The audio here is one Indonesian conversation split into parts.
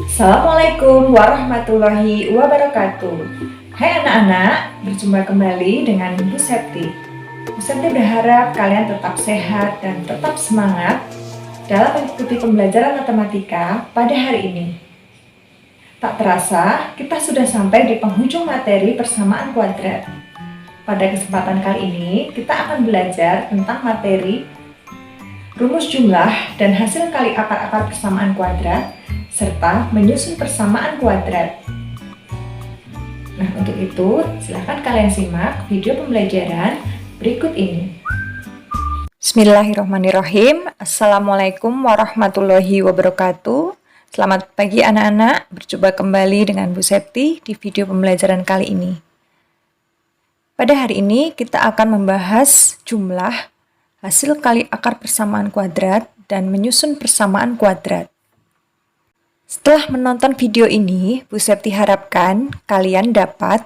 Assalamualaikum warahmatullahi wabarakatuh. Hai anak-anak, berjumpa kembali dengan Bu Septi. Bu Septi berharap kalian tetap sehat dan tetap semangat dalam mengikuti pembelajaran matematika pada hari ini. Tak terasa, kita sudah sampai di penghujung materi persamaan kuadrat. Pada kesempatan kali ini, kita akan belajar tentang materi rumus jumlah dan hasil kali akar-akar persamaan kuadrat serta menyusun persamaan kuadrat. Nah, untuk itu, silahkan kalian simak video pembelajaran berikut ini. Bismillahirrahmanirrahim. Assalamualaikum warahmatullahi wabarakatuh. Selamat pagi anak-anak, berjumpa kembali dengan Bu Septi di video pembelajaran kali ini. Pada hari ini, kita akan membahas jumlah, hasil kali akar persamaan kuadrat, dan menyusun persamaan kuadrat. Setelah menonton video ini, Bu Septi harapkan kalian dapat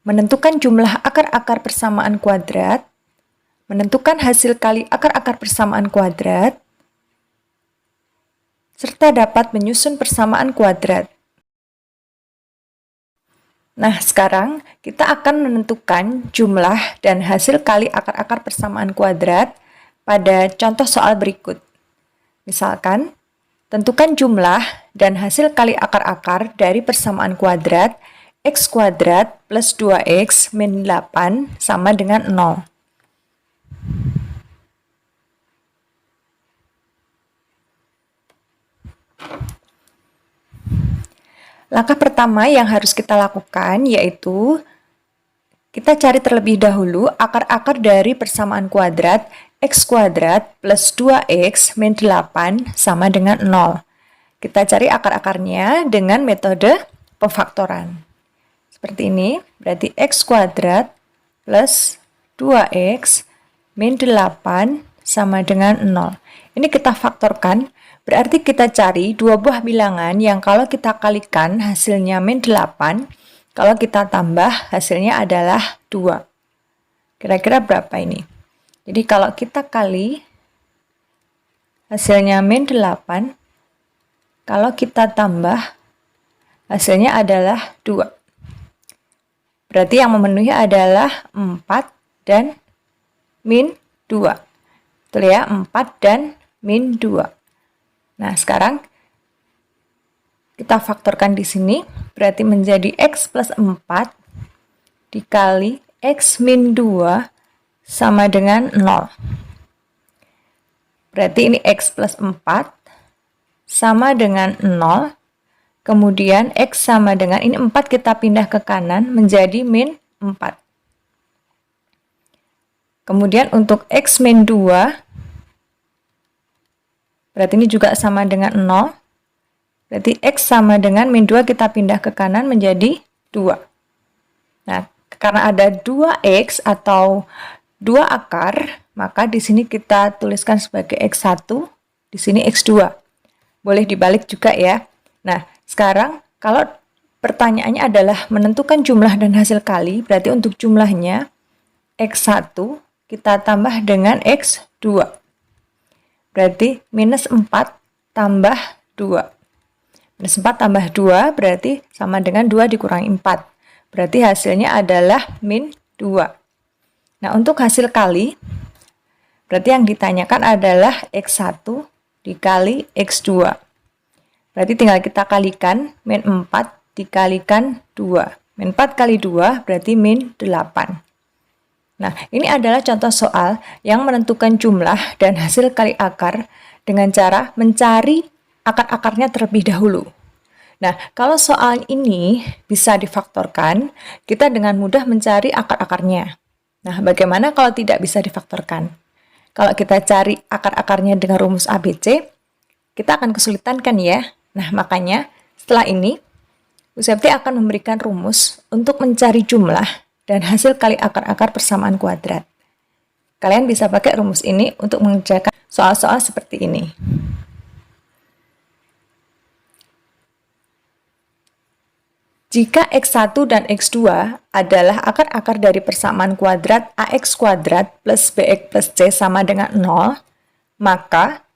menentukan jumlah akar-akar persamaan kuadrat, menentukan hasil kali akar-akar persamaan kuadrat, serta dapat menyusun persamaan kuadrat. Nah, sekarang kita akan menentukan jumlah dan hasil kali akar-akar persamaan kuadrat pada contoh soal berikut. Misalkan, tentukan jumlah dan hasil kali akar-akar dari persamaan kuadrat x kuadrat plus 2x min 8 sama dengan 0. Langkah pertama yang harus kita lakukan yaitu kita cari terlebih dahulu akar-akar dari persamaan kuadrat x kuadrat plus 2x min 8 sama dengan 0. Kita cari akar-akarnya dengan metode pemfaktoran. Seperti ini, berarti x kuadrat plus 2x min 8 sama dengan 0. Ini kita faktorkan, berarti kita cari dua buah bilangan yang kalau kita kalikan hasilnya min 8, kalau kita tambah hasilnya adalah 2. Kira-kira berapa ini? Jadi kalau kita kali hasilnya min 8, kalau kita tambah hasilnya adalah 2. Berarti yang memenuhi adalah 4 dan min 2. Betul ya, 4 dan min 2. Nah, sekarang kita faktorkan di sini, berarti menjadi x plus 4 dikali x min 2 sama dengan 0. Berarti ini x plus 4 sama dengan 0. Kemudian x sama dengan, ini 4 kita pindah ke kanan menjadi min 4. Kemudian untuk x min 2, berarti ini juga sama dengan 0. Berarti x sama dengan min 2 kita pindah ke kanan menjadi 2. Nah, karena ada 2x atau 2 akar, maka di sini kita tuliskan sebagai x1, di sini x2. Boleh dibalik juga ya. Nah, sekarang kalau pertanyaannya adalah menentukan jumlah dan hasil kali, berarti untuk jumlahnya x1 kita tambah dengan x2. Berarti minus 4 tambah 2. Minus 4 tambah 2 berarti sama dengan 2 dikurangi 4. Berarti hasilnya adalah min 2. Nah, untuk hasil kali, berarti yang ditanyakan adalah x1 dikali x2. Berarti tinggal kita kalikan, min 4 dikalikan 2. Min 4 kali 2 berarti min 8. Nah, ini adalah contoh soal yang menentukan jumlah dan hasil kali akar dengan cara mencari akar-akarnya terlebih dahulu. Nah, kalau soal ini bisa difaktorkan, kita dengan mudah mencari akar-akarnya. Nah, bagaimana kalau tidak bisa difaktorkan? Kalau kita cari akar-akarnya dengan rumus ABC, kita akan kesulitan kan ya? Nah, makanya setelah ini, Bu Septi akan memberikan rumus untuk mencari jumlah dan hasil kali akar-akar persamaan kuadrat. Kalian bisa pakai rumus ini untuk mengerjakan soal-soal seperti ini. Jika x1 dan x2 adalah akar-akar dari persamaan kuadrat ax kuadrat plus bx plus c sama dengan 0, maka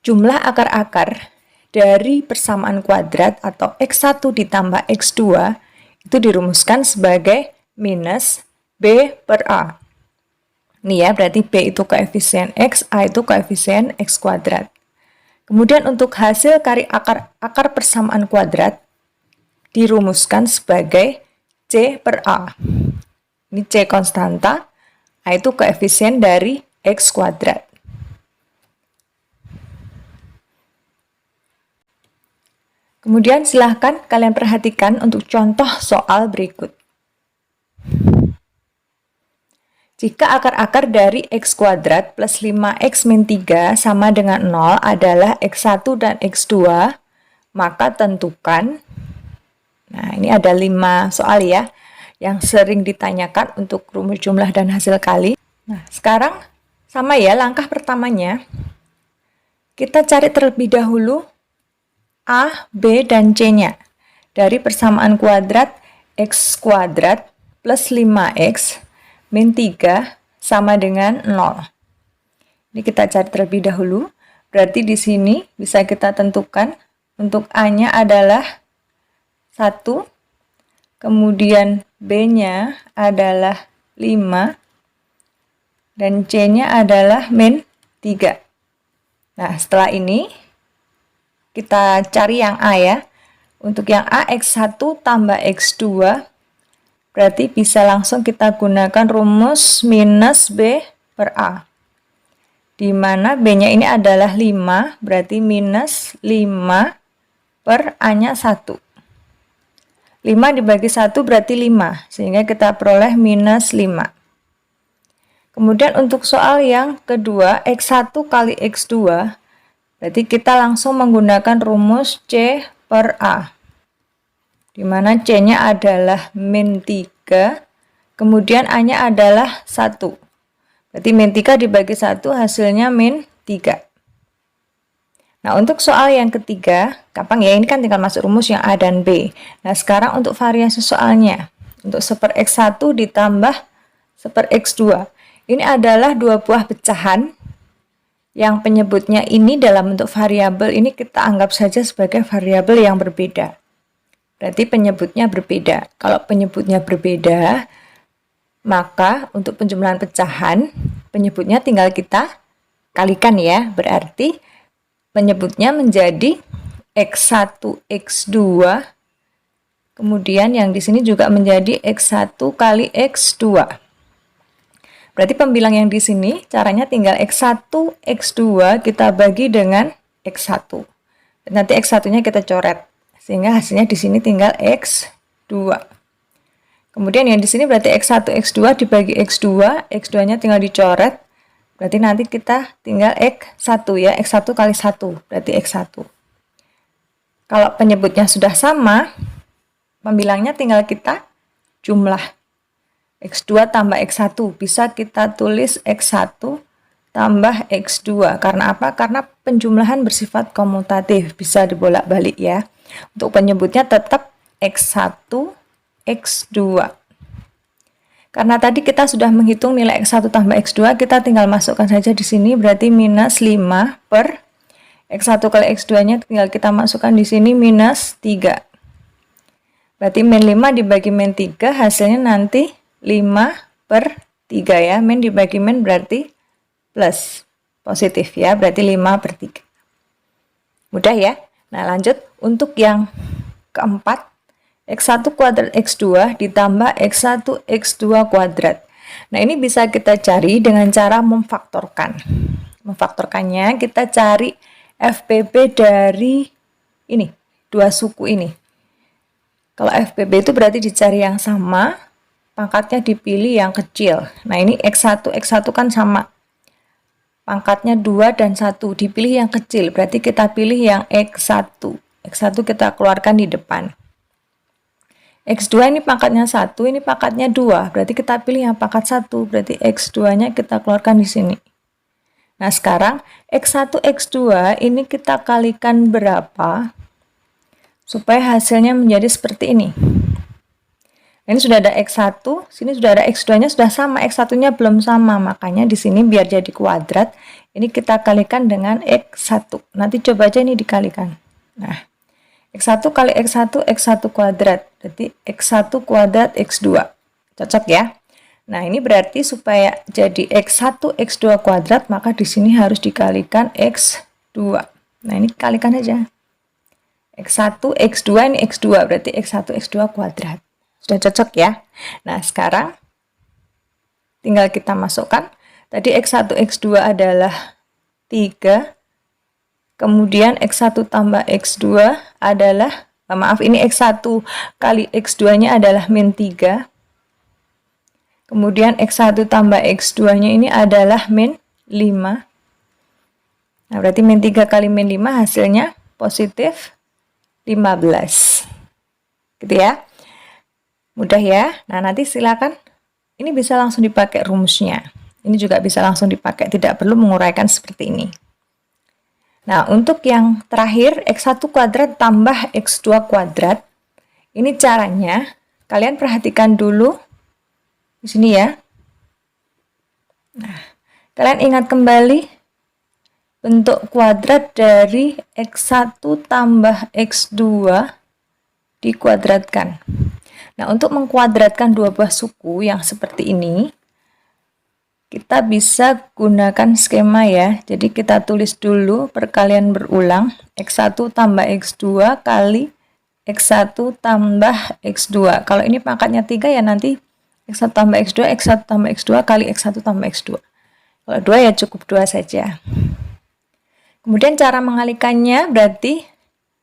jumlah akar-akar dari persamaan kuadrat atau X1 ditambah X2 itu dirumuskan sebagai minus B per A. Ini ya, berarti B itu koefisien X, A itu koefisien X kuadrat. Kemudian untuk hasil kari akar persamaan kuadrat dirumuskan sebagai C per A. Ini C konstanta, A itu koefisien dari X kuadrat. Kemudian silahkan kalian perhatikan untuk contoh soal berikut. Jika akar-akar dari X kuadrat plus 5X min 3 sama dengan 0 adalah X1 dan X2, maka tentukan, nah ini ada 5 soal ya, yang sering ditanyakan untuk rumus jumlah dan hasil kali. Nah sekarang sama ya, langkah pertamanya, kita cari terlebih dahulu A, B, dan C-nya. Dari persamaan kuadrat X kuadrat plus 5X min 3 sama dengan 0. Ini kita cari terlebih dahulu. Berarti di sini bisa kita tentukan untuk A-nya adalah 1, kemudian B-nya adalah 5, dan C-nya adalah min 3. Nah, setelah ini kita cari yang A ya. Untuk yang A, X1 tambah X2, berarti bisa langsung kita gunakan rumus minus B per A. Di mana B-nya ini adalah 5, berarti minus 5 per A-nya 1. 5 dibagi 1 berarti 5, sehingga kita peroleh minus 5. Kemudian untuk soal yang kedua, X1 kali X2, berarti kita langsung menggunakan rumus C per A. Di mana C-nya adalah min 3, kemudian A-nya adalah 1. Berarti min 3 dibagi 1 hasilnya min 3. Nah, untuk soal yang ketiga, gampang ya, ini kan tinggal masuk rumus yang A dan B. Nah, sekarang untuk variasi soalnya. Untuk 1 X1 ditambah 1 X2. Ini adalah dua buah pecahan yang penyebutnya ini dalam bentuk variabel, ini kita anggap saja sebagai variabel yang berbeda. Berarti penyebutnya berbeda. Kalau penyebutnya berbeda, maka untuk penjumlahan pecahan, penyebutnya tinggal kita kalikan ya. Berarti penyebutnya menjadi X1, X2, kemudian yang di sini juga menjadi X1 kali X2. Berarti pembilang yang di sini caranya tinggal X1, X2 kita bagi dengan X1. Nanti X1-nya kita coret. Sehingga hasilnya di sini tinggal X2. Kemudian yang di sini berarti X1, X2 dibagi X2, X2-nya tinggal dicoret. Berarti nanti kita tinggal X1 ya, X1 kali 1, berarti X1. Kalau penyebutnya sudah sama, pembilangnya tinggal kita jumlah. X2 tambah X1, bisa kita tulis X1 tambah X2. Karena apa? Karena penjumlahan bersifat komutatif, bisa dibolak-balik ya. Untuk penyebutnya tetap X1, X2. Karena tadi kita sudah menghitung nilai X1 tambah X2, kita tinggal masukkan saja di sini, berarti minus 5 per X1 kali X2-nya tinggal kita masukkan di sini minus 3. Berarti min 5 dibagi min 3, hasilnya nanti 5 per 3 ya. Min dibagi min berarti plus, positif ya, berarti 5 per 3. Mudah ya? Nah, lanjut untuk yang keempat, X1 kuadrat X2 ditambah X1 X2 kuadrat. Nah, ini bisa kita cari dengan cara memfaktorkan. Memfaktorkannya kita cari FPB dari ini, dua suku ini. Kalau FPB itu berarti dicari yang sama, pangkatnya dipilih yang kecil. Nah, ini X1 kan sama. Pangkatnya 2 dan 1, dipilih yang kecil, berarti kita pilih yang X1. X1 kita keluarkan di depan. X2 ini pangkatnya 1, ini pangkatnya 2, berarti kita pilih yang pangkat 1, berarti X2-nya kita keluarkan di sini. Nah, sekarang X1, X2 ini kita kalikan berapa supaya hasilnya menjadi seperti ini. Ini sudah ada X1, sini sudah ada X2-nya sudah sama, X1-nya belum sama, makanya di sini biar jadi kuadrat, ini kita kalikan dengan X1. Nanti coba aja ini dikalikan. Nah, X1 kali X1, X1 kuadrat. Berarti X1 kuadrat X2. Cocok ya? Nah, ini berarti supaya jadi X1, X2 kuadrat, maka di sini harus dikalikan X2. Nah, ini kalikan aja. X1, X2, ini X2, berarti X1, X2 kuadrat. Sudah cocok ya? Nah, sekarang tinggal kita masukkan. Tadi X1, X2 adalah 3. Kemudian X1 tambah X2 adalah, maaf, ini X1 kali X2-nya adalah min 3. Kemudian X1 tambah X2-nya ini adalah min 5. Nah, berarti min 3 kali min 5 hasilnya positif 15. Gitu ya. Mudah ya. Nah, nanti silakan. Ini bisa langsung dipakai rumusnya. Ini juga bisa langsung dipakai, tidak perlu menguraikan seperti ini. Nah, untuk yang terakhir, X1 kuadrat tambah X2 kuadrat. Ini caranya, kalian perhatikan dulu di sini ya. Nah, kalian ingat kembali bentuk kuadrat dari X1 tambah X2 dikuadratkan. Nah, untuk mengkuadratkan dua buah suku yang seperti ini, kita bisa gunakan skema ya. Jadi kita tulis dulu perkalian berulang X1 tambah X2 kali X1 tambah X2. Kalau ini pangkatnya 3 ya nanti X1 tambah X2, X1 tambah X2 kali X1 tambah X2. Kalau 2 ya cukup 2 saja. Kemudian cara mengalikannya berarti,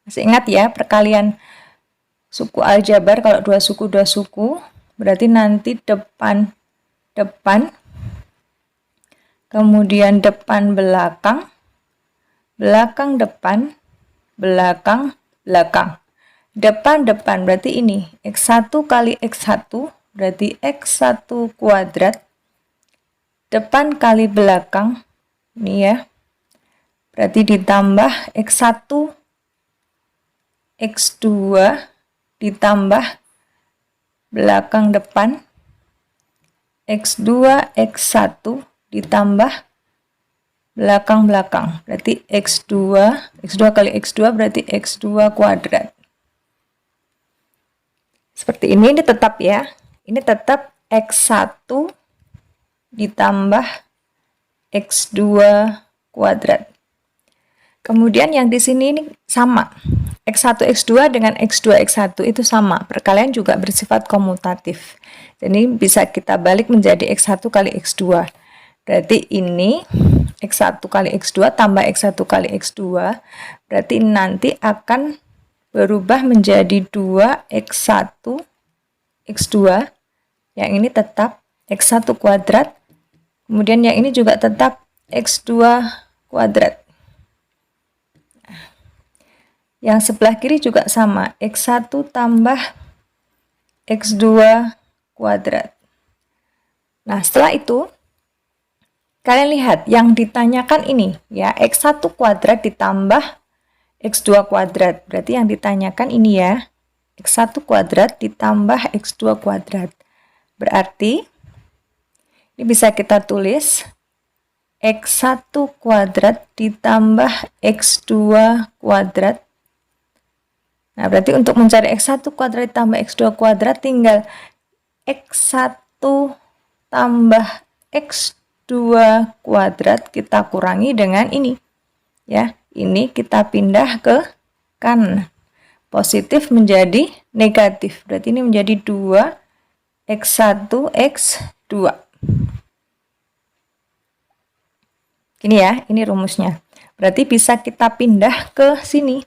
masih ingat ya perkalian suku aljabar, kalau dua suku, berarti nanti depan, kemudian depan belakang, belakang depan, belakang belakang. Depan berarti ini X1 kali X1 berarti X1 kuadrat. Depan kali belakang ini ya. Berarti ditambah X1 X2 ditambah belakang depan X2 X1 ditambah belakang-belakang, berarti X2 kali X2 berarti X2 kuadrat. Seperti ini tetap ya, ini tetap X1 ditambah X2 kuadrat. Kemudian yang di sini ini sama, X1 X2 dengan X2 X1 itu sama, perkalian juga bersifat komutatif. Jadi bisa kita balik menjadi X1 kali X2. Berarti ini X1 kali X2 tambah X1 kali X2. Berarti nanti akan berubah menjadi 2X1 X2. Yang ini tetap X1 kuadrat. Kemudian yang ini juga tetap X2 kuadrat. Yang sebelah kiri juga sama, X1 tambah X2 kuadrat. Nah, setelah itu, kalian lihat yang ditanyakan ini, ya, X1 kuadrat ditambah X2 kuadrat. Berarti yang ditanyakan ini ya, X1 kuadrat ditambah X2 kuadrat. Berarti, ini bisa kita tulis, X1 kuadrat ditambah X2 kuadrat. Nah, berarti untuk mencari X1 kuadrat ditambah X2 kuadrat tinggal X1 tambah X2 kuadrat kita kurangi dengan ini. Ya, ini kita pindah ke kanan. Positif menjadi negatif. Berarti ini menjadi 2X1 X2. Ini ya, ini rumusnya. Berarti bisa kita pindah ke sini.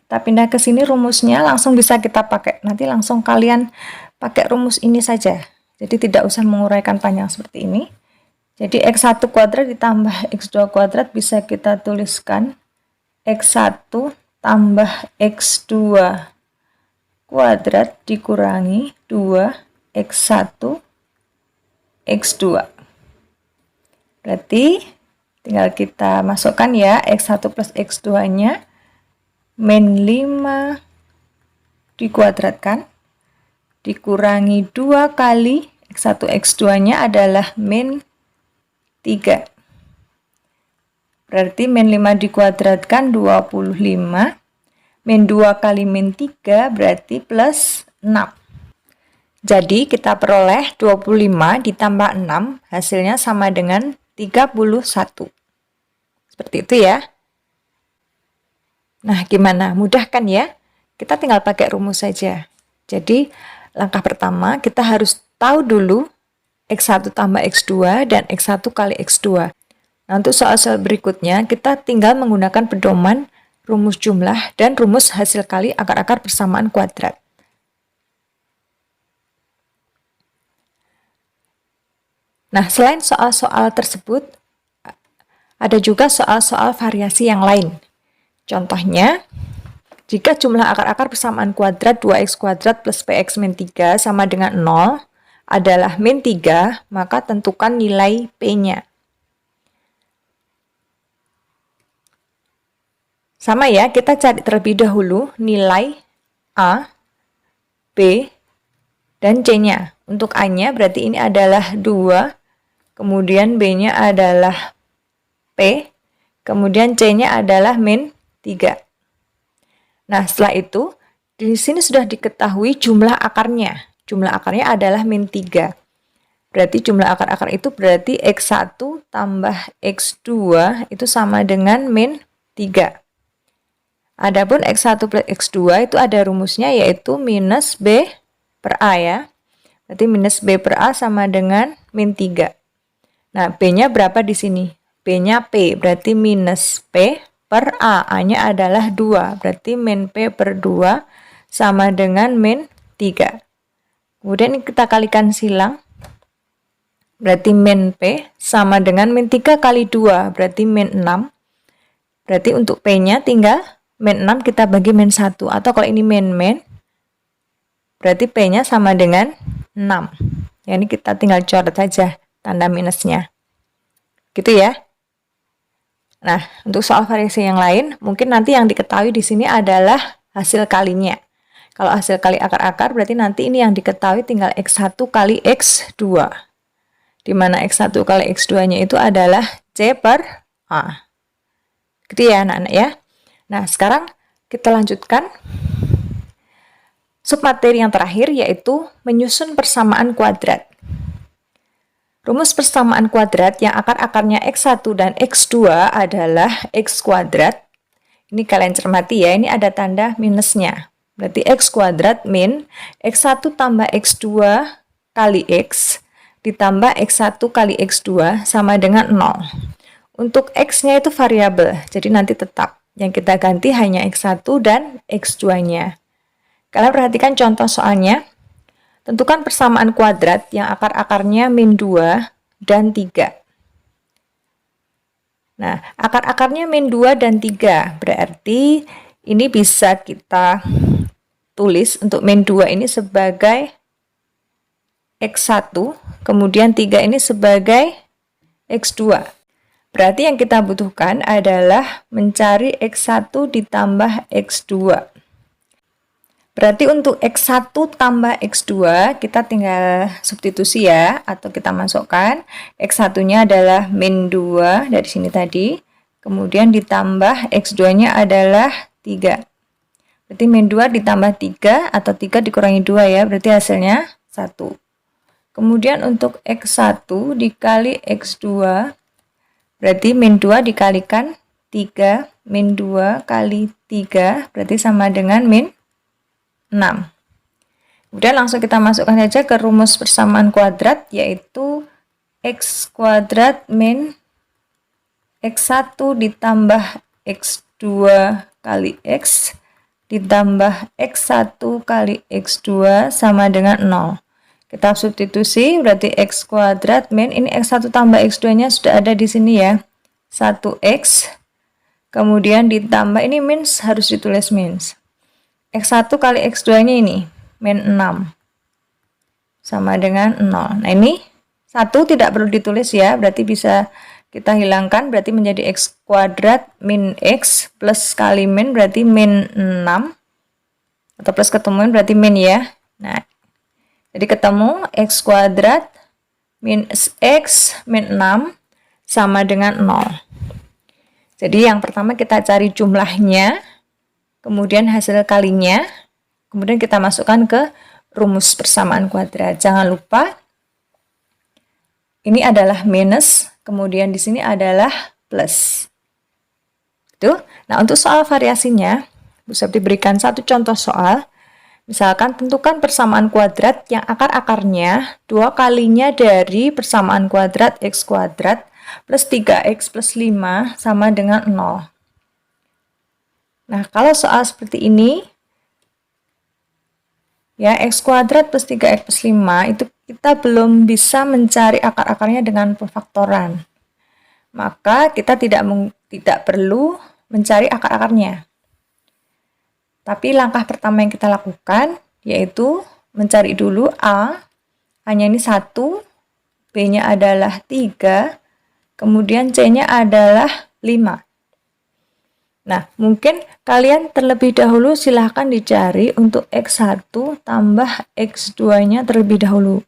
Kita pindah ke sini rumusnya langsung bisa kita pakai. Nanti langsung kalian pakai rumus ini saja. Jadi tidak usah menguraikan panjang seperti ini. Jadi X1 kuadrat ditambah X2 kuadrat bisa kita tuliskan X1 tambah X2 kuadrat dikurangi 2X1 X2. Berarti tinggal kita masukkan ya X1 plus X2-nya. Min 5 dikuadratkan dikurangi 2 kali X1 X2 nya adalah min 3. Berarti min 5 dikuadratkan 25. Min 2 kali min 3 berarti plus 6. Jadi kita peroleh 25 ditambah 6 hasilnya sama dengan 31. Seperti itu ya. Nah, gimana? Mudah kan ya? Kita tinggal pakai rumus saja. Jadi, langkah pertama kita harus tahu dulu X1 tambah X2 dan X1 kali X2. Nah, untuk soal-soal berikutnya, kita tinggal menggunakan pedoman rumus jumlah dan rumus hasil kali akar-akar persamaan kuadrat. Nah, selain soal-soal tersebut, ada juga soal-soal variasi yang lain. Contohnya, jika jumlah akar-akar persamaan kuadrat 2x kuadrat plus px min 3 sama dengan 0 adalah min 3, maka tentukan nilai p-nya. Sama ya, kita cari terlebih dahulu nilai A, B, dan C-nya. Untuk A-nya berarti ini adalah 2, kemudian B-nya adalah P, kemudian C-nya adalah min 3. Nah, setelah itu, di sini sudah diketahui jumlah akarnya. Jumlah akarnya adalah min 3. Berarti jumlah akar-akar itu berarti X1 tambah X2 itu sama dengan min 3. Adapun X1 plus X2 itu ada rumusnya yaitu minus B per A ya. Berarti minus B per A sama dengan min 3. Nah, B-nya berapa di sini? B-nya P, berarti minus P per A. A-nya adalah 2, berarti min P per 2 sama dengan min 3. Kemudian kita kalikan silang. Berarti min P sama dengan min 3 kali 2, berarti min 6. Berarti untuk P-nya tinggal min 6 kita bagi min 1. Atau kalau ini min, berarti P-nya sama dengan 6. Ya, ini kita tinggal coret saja tanda minusnya. Gitu ya. Nah, untuk soal variasi yang lain, mungkin nanti yang diketahui di sini adalah hasil kalinya. Kalau hasil kali akar-akar, berarti nanti ini yang diketahui tinggal X1 kali X2. Di mana X1 kali X2-nya itu adalah C per A. Gitu ya anak-anak ya. Nah, sekarang kita lanjutkan submateri yang terakhir yaitu menyusun persamaan kuadrat. Rumus persamaan kuadrat yang akar-akarnya X1 dan X2 adalah X kuadrat. Ini kalian cermati ya, ini ada tanda minusnya. Berarti X kuadrat min X1 tambah X2 kali X ditambah X1 kali X2 sama dengan 0. Untuk X-nya itu variabel, jadi nanti tetap. Yang kita ganti hanya X1 dan X2-nya. Kalian perhatikan contoh soalnya. Tentukan persamaan kuadrat yang akar-akarnya min 2 dan 3. Nah, akar-akarnya min 2 dan 3. Berarti ini bisa kita tulis untuk min 2 ini sebagai X1, kemudian 3 ini sebagai X2. Berarti yang kita butuhkan adalah mencari X1 ditambah X2. Berarti untuk X1 tambah X2 kita tinggal substitusi ya, atau kita masukkan X1-nya adalah min 2 dari sini tadi, kemudian ditambah X2-nya adalah 3. Berarti min 2 ditambah 3 atau 3 dikurangi 2 ya, berarti hasilnya 1. Kemudian untuk X1 dikali X2, berarti min 2 dikalikan 3, min 2 kali 3, berarti sama dengan min 6. Kemudian langsung kita masukkan saja ke rumus persamaan kuadrat, yaitu X kuadrat min X1 ditambah X2 kali X ditambah X1 kali X2 sama dengan 0. Kita substitusi, berarti X kuadrat min, ini X1 tambah X2-nya sudah ada di sini ya, 1X, kemudian ditambah, ini min harus ditulis min. X1 kali X2-nya ini, min 6, sama dengan 0. Nah, ini 1 tidak perlu ditulis ya, berarti bisa kita hilangkan, berarti menjadi X kuadrat min X plus kali min, berarti min 6, atau plus ketemu berarti min ya. Nah, jadi ketemu X kuadrat min X min 6 sama dengan 0. Jadi yang pertama kita cari jumlahnya, kemudian hasil kalinya, kemudian kita masukkan ke rumus persamaan kuadrat. Jangan lupa ini adalah minus, kemudian di sini adalah plus. Itu. Nah, untuk soal variasinya, Bu Septi berikan satu contoh soal. Misalkan tentukan persamaan kuadrat yang akar-akarnya 2 kalinya dari persamaan kuadrat x kuadrat plus 3x plus 5 sama dengan 0. Nah, kalau soal seperti ini, ya, x kuadrat plus 3x plus 5 itu kita belum bisa mencari akar-akarnya dengan pemfaktoran. Maka kita tidak perlu mencari akar-akarnya. Tapi langkah pertama yang kita lakukan yaitu mencari dulu A-nya ini 1, B-nya adalah 3, kemudian C-nya adalah 5. Nah, mungkin kalian terlebih dahulu silahkan dicari untuk X1 tambah X2-nya terlebih dahulu.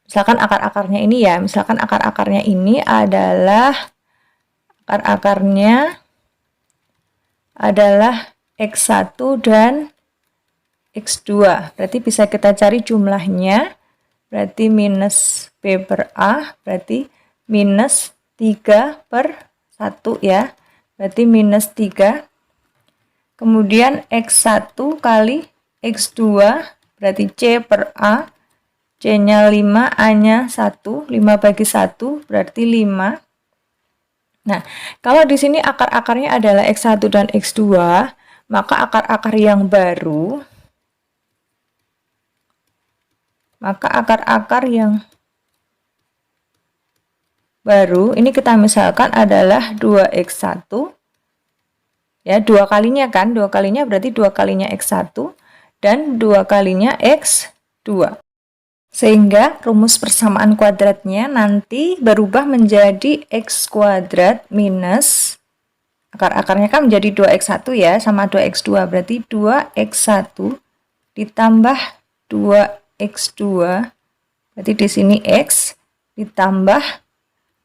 Misalkan akar-akarnya ini ya, misalkan akar-akarnya ini adalah X1 dan X2. Berarti bisa kita cari jumlahnya, berarti minus B per A, berarti minus 3 per 1 ya. Berarti minus 3. Kemudian X1 kali X2, berarti C per A. C-nya 5, A-nya 1. 5 bagi 1, berarti 5. Nah, kalau di sini akar-akarnya adalah X1 dan X2, maka akar-akar yang baru, ini kita misalkan adalah 2x1, ya, 2 kalinya kan, 2 kalinya berarti 2 kalinya x1 dan 2 kalinya x2. Sehingga rumus persamaan kuadratnya nanti berubah menjadi x kuadrat minus, akar-akarnya kan menjadi 2x1 ya, sama 2x2, berarti 2x1 ditambah 2x2, berarti di sini x ditambah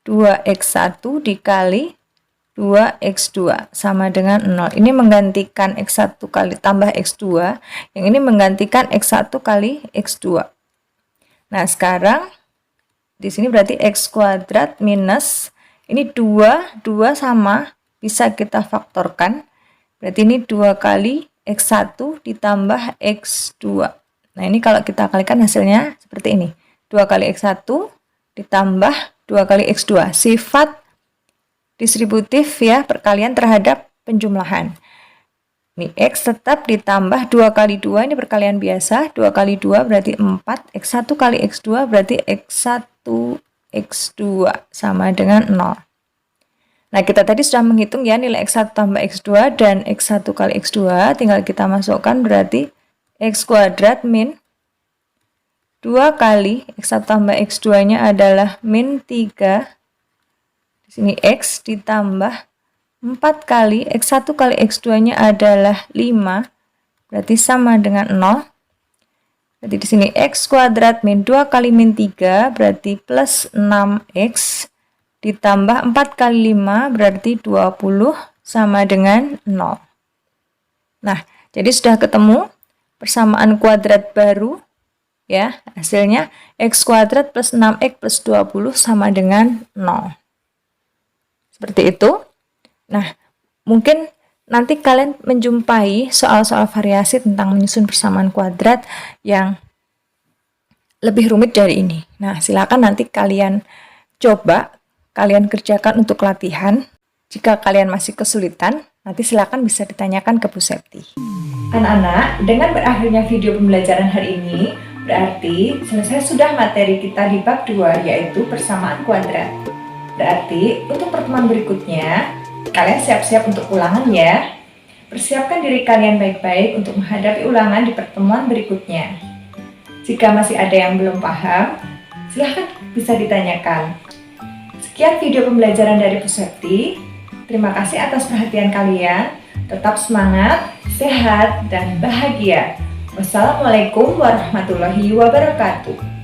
2x1 dikali 2x2 sama dengan 0. Ini menggantikan x1 kali tambah x2, yang ini menggantikan x1 kali x2. Nah, sekarang di sini berarti x kuadrat minus, ini 2 sama, bisa kita faktorkan. Berarti ini 2 kali x1 ditambah x2. Nah, ini kalau kita kalikan hasilnya seperti ini. 2 kali x1 ditambah 2 kali x2. Sifat distributif ya, perkalian terhadap penjumlahan. Ini x tetap ditambah 2 kali 2, ini perkalian biasa. 2 kali 2 berarti 4. X1 kali x2 berarti x1 x2 sama dengan 0. Nah, kita tadi sudah menghitung ya nilai x1 tambah x2 dan x1 kali x2. Tinggal kita masukkan berarti x kuadrat min 2 kali x1 tambah x2-nya adalah min 3. Di sini x ditambah 4 kali x1 kali x2-nya adalah 5. Berarti sama dengan 0. Berarti di sini x kuadrat min 2 kali min 3 berarti plus 6x ditambah 4 kali 5 berarti 20 sama dengan 0. Nah, jadi sudah ketemu persamaan kuadrat baru. Ya, hasilnya x kuadrat plus 6x plus 20 sama dengan 0. Seperti itu. Nah, mungkin nanti kalian menjumpai soal-soal variasi tentang menyusun persamaan kuadrat yang lebih rumit dari ini. Nah, silakan nanti kalian coba, kalian kerjakan untuk latihan. Jika kalian masih kesulitan, nanti silakan bisa ditanyakan ke Bu Septi. Anak-anak, dengan berakhirnya video pembelajaran hari ini, berarti selesai sudah materi kita di bab 2, yaitu persamaan kuadrat. Berarti untuk pertemuan berikutnya, kalian siap-siap untuk ulangan ya. Persiapkan diri kalian baik-baik untuk menghadapi ulangan di pertemuan berikutnya. Jika masih ada yang belum paham, silahkan bisa ditanyakan. Sekian video pembelajaran dari Bu Septi. Terima kasih atas perhatian kalian. Tetap semangat, sehat, dan bahagia. Wassalamualaikum warahmatullahi wabarakatuh.